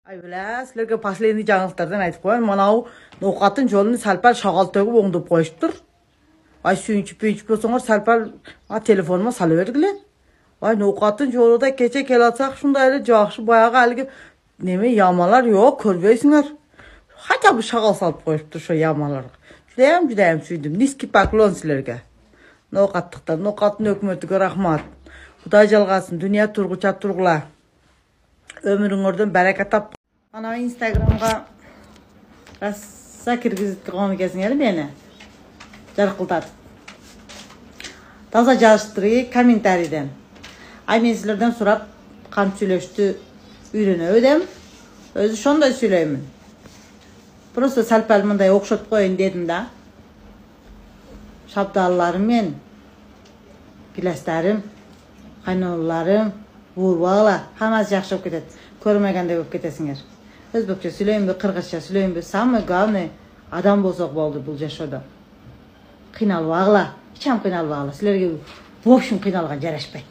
Ay bile sizlerge последний жаңылыктардан айтып коеюн. Манау ноокаттын жолун сәл-пәл шагал төгүп оңдоп коюштур. Ay sүйүнчүп болсоңор сәл-пәл телефонума салып бергиле. Ay ноокаттын жолуда кече келатсак ушундай эле жакшы баягы алги неме ямалар жок, көрбөйсүңөр. Хотя бы шагал салып коюптур ошо ямаларга. Жудайым сүйдүм. Низкий поклон силерге. Ноокаттыктар, ноокаттын өкмөтүгө рахмат. Кудай жалгасын, дүйнө тургуча тургула. Ömrüңөрдөн берекет тап. Ана Инстаграмга раса киргизип турган кезиңер мени. Жаркылдатып. Таза жазыштыры комментарийден. Ай мен силерден сурап, кантип сүйлөштү үйрөнөбү дем. Өзү ошондой сүйлөймүн. Просто сәл-пәл мындай окшотуп коеюн дедим да. Шабдалларым мен, гилестарым, кайнолаларым, бурбала, хаммасы жакшы болуп кетет. Көрмөгөндөй болуп кетесиңер. Өзбекче сүйлөйүнбү, кыргызча сүйлөйүнбү, самый главный адам болсок болду бул жашоодо. Кыйналбагыла, ичем кыйналбагыла. Силерге в общем кыйналган жарашпайт.